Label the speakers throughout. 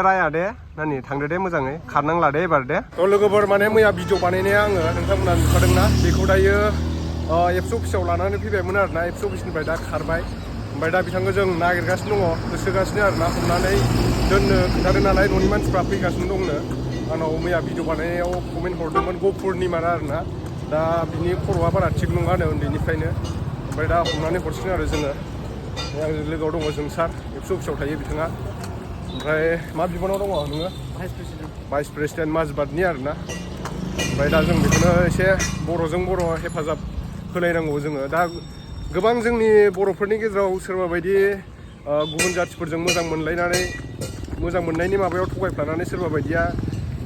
Speaker 1: राया दे नानि थांदो दे मोजाङै खारनांला दे एबार दे थ' लोगोफोर माने मैया भिडिअ बानायनाया आङो नोंथांमोना नुखादोंना बेखौ दायो एबसु अफिसाव लानानै फैबायमोन आरोना एबसु अफिसनिफ्राय दा खारबाय ओमफ्राय दा बिथांखौ जों नागिरगासिनो दङ होसोगासिनो आरोना हमनानै दोननो खोन्थादों नालाय न'नि मानसिफ्रा फैगासिनो दंनो आंनाव मैया भिडिअ बानायनायाव कमेन्ट हरदोंमोन गपुरनिमोन आरोना दा बिनि खर'आ बारा थिग नङानो उन्दैनिफ्रायनो ओमफ्राय दा हमनानै हरसिगोन आरो जोङो आंजों लोगोआव दङ जोंसार एबसु अफिसाव थायो बिथाङा ओमफ्राय मा बिबानाव दङ नोङो भाइस प्रेसिडेन्ट माजबातनि आरोना ओमफ्राय दा जों बेखौनो एसे बर'जों बर' हेफाजाब होलायनांगौ जोङो दा गोबां जोंनि बर'फोरनि गेजेराव सोरबा बायदि गुबुन जाथिफोरजों मोजां मोनलायनानै मोजां मोननायनि माबायाव थगायफ्लानानै सोरबा बायदिया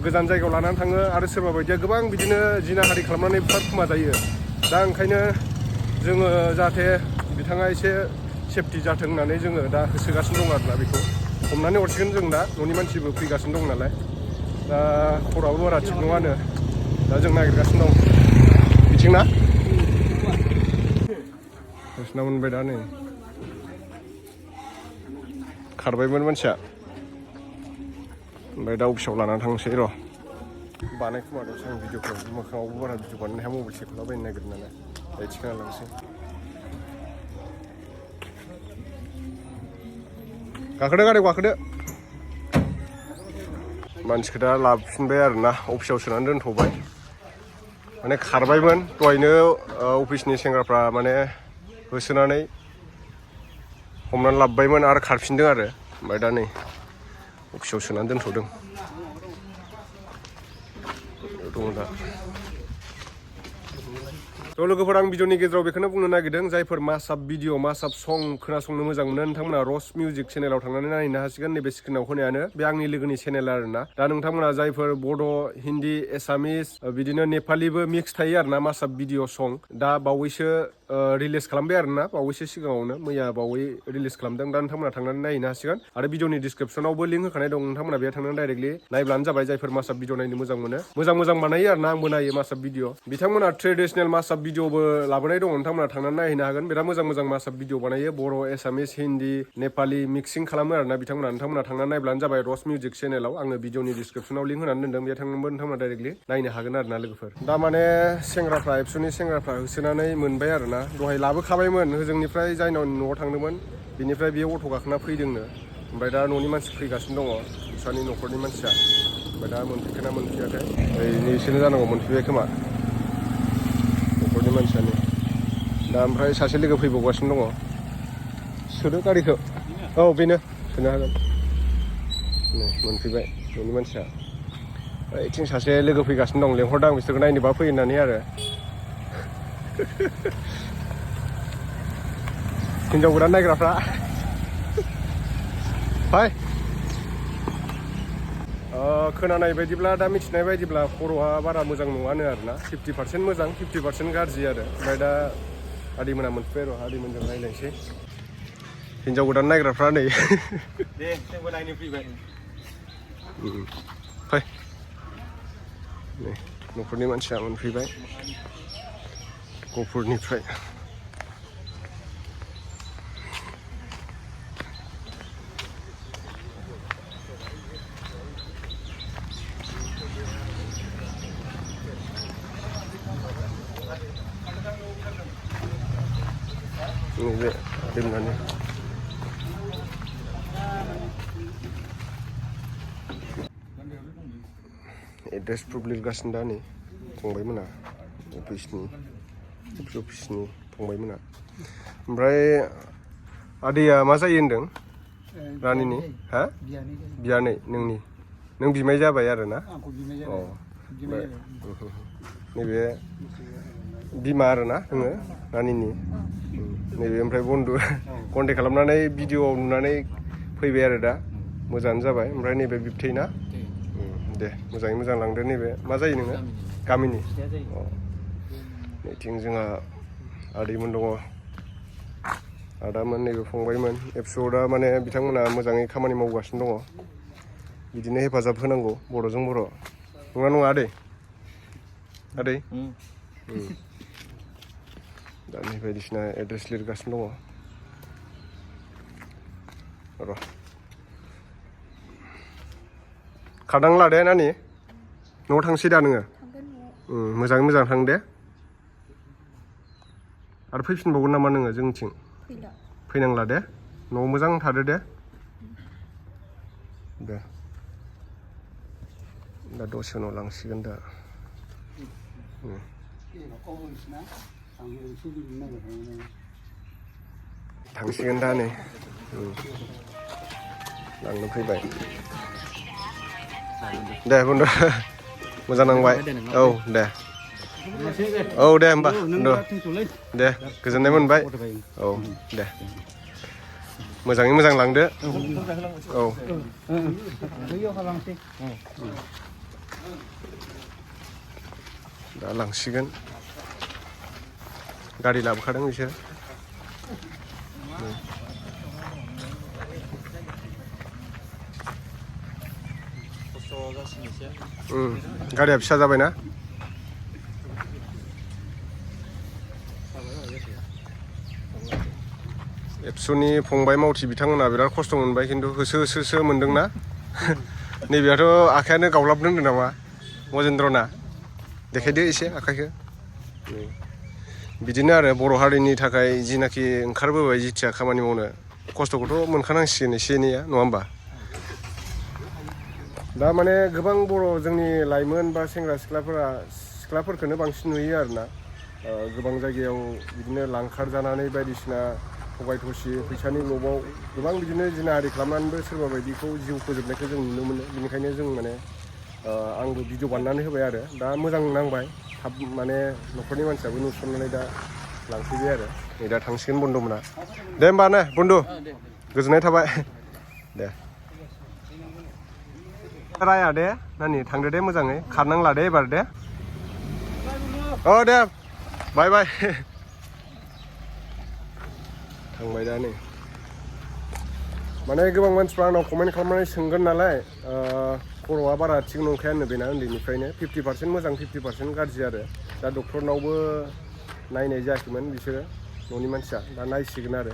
Speaker 1: गोजान जायगायाव लानानै थाङो आरो सोरबा बायदिया गोबां बिदिनो जिनाहारि खालामनानै बुथारखुमा जायो दा ओंखायनो जोङो जाहाथे बिथाङा एसे सेफटि जाथों होननानै जोङो दा होसोगासिनो दं आरोना बेखौ हमनानै हरसिगोन जों दा न'नि मानसिबो फैगासिनो दं नालाय दा खर'आबो बारा थिग नङानो दा जों नागिरगासिनो दं बिथिंना नोंसिना मोनबाय दा नै खारबायमोन मानसिया ओमफ्राय दा अफिसाव लानानै थांसै र' बानायखुमादोंसो आं भिडिअखौ मोखाङावबो बारा भिडिअ बानायनो हाया मबाइल सेखलाबायनो नागिरो नालाय दायो थिखांना लांसै गाखोदो गारियाव गाखोदो मानसिखौ दा लाबोफिनबाय आरोना अफिसाव सोनानै दोनथ'बाय माने खारबायमोन दहायनो अफिसनि सेंग्राफ्रा माने होसोनानै हमनानै लाबोबायमोन आरो खारफिनदों आरो ओमफ्राय दा नै अफिसाव सोनानै दोनथ'दों दङ दा थ' लोगोफोर आं भिडिअनि गेजेराव बेखौनो बुंनो नागिरदों जायफोर मासाब भिडिअ मासाब सं खोनासंनो मोजां मोनो नोंथांमोना रस मिउजिक चेनेलाव थांनानै नायनो हासिगोन नैबे स्क्रिनाव होनायानो बे आंनि लोगोनि चेनेल आरोना दा नोंथांमोना जायफोर बड' हिन्दी एसामिस बिदिनो नेपालिबो मिक्स थायो आरोना मासाब भिडिअ सं दा बावैसो रिलिज खालामबाय आरोना बावैसो सिगाङावनो मैया बावै रिलिज खालामदों दा नोंथांमोना थांनानै नायहैनो हासिगोन आरो भिडिअनि डिसक्रिपसनावबो लिंक होखानाय दं नोंथांमोना बेयाव थांनानै डाइरेक्टलि नायब्लानो जाबाय जायफोर मासाब भिडिअ नायनो मोजां मोनो मोजां बानायो आरोना आंबो नायो मासाब भिडिअ बिथांमोना ट्रेडिसनेल मासाब भिडिअबो लाबोनाय दङ नोंथांमोना थांनानै नायहैनो हागोन बिराद मोजां मासाब भिडिअ बानायो बर' एसामिस हिन्दी नेपालि मिक्सिं खालामो आरोना नोंथांमोना थांनानै नायब्लानो जाबाय रस मिउजिक चेनेलाव आङो भिडिअनि डिसक्रिपसनाव लिंक होनानै दोनदों बेयाव थांनोबो नोंथांमोना डाइरेक्टलि नायनो हागोन आरोना लोगोफोर दा माने सेंग्राफ्रा एबसुनि सेंग्राफ्रा होसोनानै मोनबाय आरोना दहाय लाबोखाबायमोन होजोंनिफ्राय जायनाव न'आव थांदोंमोन बिनिफ्राय बेयो अट' गाखोना फैदोंनो ओमफ्राय दा न'नि मानसि फैगासिनो दङ बिसानि न'खरनि मानसिया ओमफ्राय दा मोनफैखोना मोनफैयाखै बिसोरनो जानांगौ मोनफैबाय खोमा न'खरनि मानसियानो दा ओमफ्राय सासे लोगो फैबावगासिनो दङ सोदो गारिखौ औ बेनो सोनो हागोन नै मोनफैबाय न'नि मानसिया ओइथिं सासे लोगो फैगासिनो दं लेंहरदां बिसोरखौ नायनोबा फै होननानै आरो हिन्जाव गोदान नायग्राफ्रा फाय खोनानाय बायदिब्ला दा मिथिनाय बायदिब्ला खर'आ बारा मोजां नङानो आरोना 50% मोजां 50% गाज्रि आरो ओमफ्राय दा आदैमोना मोनफैबाय र' आदैमोनजों रायज्लायनोसै हिन्जाव गोदान नायग्राफ्रा नै
Speaker 2: दे जोंबो नायनो फैबाय
Speaker 1: फै नै न'खरनि मानसिया मोनफैबाय गफुरनिफ्राय नैबे आदैमोनानो एड्रेस प्रुफ लिरगासिनो दा नै फंबायमोना अफिसनि फंबायमोना ओमफ्राय आदैया मा जायो होनदों रानिनि हा बियानै नों बिमाय जाबाय आरोना अ नैबे बिमा आरोना नोङो रानिनि नैबे ओमफ्राय बन्दु कन्टेक्ट खालामनानै भिडिअआव नुनानै फैबाय आरो दा मोजाङानो जाबाय ओमफ्राय नैबे बिबथै ना दे मोजाङै मोजां लांदो नैबे मा जायो नोङो गामिनि अ नैथिं जोंहा आदैमोन दङ आदामोन नैबे फंबायमोन एबसुआव दा माने बिथांमोना मोजाङै खामानि मावगासिनो दङ बिदिनो हेफाजाब होनांगौ बर'जों बर' नङा आदै दा नै बायदिसिना एड्रेस लिरगासिनो दङ र' खारदां लादे नानि न'आव थांसै दा नोङो
Speaker 3: थांगोन न'आव
Speaker 1: मोजाङै मोजां थां दे आरो फैफिनबावगोन नामा नोङो जोंनिथिं
Speaker 3: फैला
Speaker 1: फैनांला दे न'आव मोजां थादो दे दे दा दसे उनाव लांसिगोन दा थांसिगोन दा नै लांनो फैबाय दे बन्दु मोजां नांबाय औ दे औ दे होमबा बन्दु दे गोजोननाय मोनबाय औ दे मोजाङै मोजां लांदो औ दा लांसिगोन गारि लाबोखादों बिसोर गारिया फिसा जाबायना एबसुनि फंबाय मावथि बिथांमोना बिराद खस्थ' मोनबाय खिन्थु होसो होसोसो मोनदोंना नैबेयाथ' आखायानो गावलाबदों होनदों नामा मजेन्द्रना देखायदो एसे आखाइखौ बिदिनो आरो बर' हारिनि थाखाय जिनाखि ओंखारबोबाय जिथिया खामानि मावनो खस्थ'खौथ' मोनखानांसिगोन एसे एनैया नङा होमबा दा माने गोबां बर' जोंनि लाइमोन बा सेंग्रा सिख्लाफोरखौनो बांसिन नुयो आरोना गोबां जायगायाव बिदिनो लांखार जानानै बायदिसिना थगाय थसि फैसानि लबाव गोबां बिदिनो जिनाहारि खालामनानैबो सोरबा बायदिखौ जिउ फोजोबनायखौ जों नुनो मोनो बेनिखायनो जों माने आंबो भिडिअ बानायनानै होबाय आरो दा मोजां नांबाय थाब माने न'खरनि मानसियाबो नुसननानै दा लांफैबाय आरो नै दा थांसिगोन बन्द'मोना दे होमबा ने बन्दु गोजोननाय थाबाय दे राया दे नानि थांदो दे मोजाङै खारनांला दे एबार दे औ दे बाय बाय थांबाय दा नै माने गोबां मानसिफ्रा आंनाव कमेन्ट खालामनानै सोंगोन नालाय खर'आ बारा थिग नंखाया होनो बेना उन्दैनिफ्रायनो 50% मोजां 50% गाज्रि आरो दा डक्टरनावबो नायनाय जायाखैमोन बिसोरो न'नि मानसिया दा नायसिगोन आरो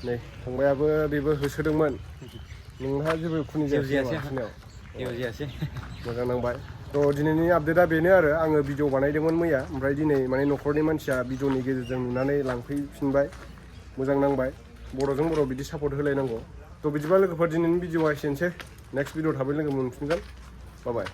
Speaker 1: नै फंबायाबो बेबो होसोदोंमोन नोंहा जेबो खुनि जायासै मोजां नांबाय थ' दिनैनि आपडेटआ बेनो आरो आङो भिडिअ बानायदोंमोन मैया ओमफ्राय दिनै माने न'खरनि मानसिया भिडिअनि गेजेरजों नुनानै लांफैफिनबाय मोजां नांबाय बर'जों बर' बिदि सापर्ट होलायनांगौ थ' बिदिबा लोगोफोर दिनैनि भिडिअआ एसेनोसै नेक्स्ट भिडिअ थाबै लोगो मोनफिनगोन बाय बाय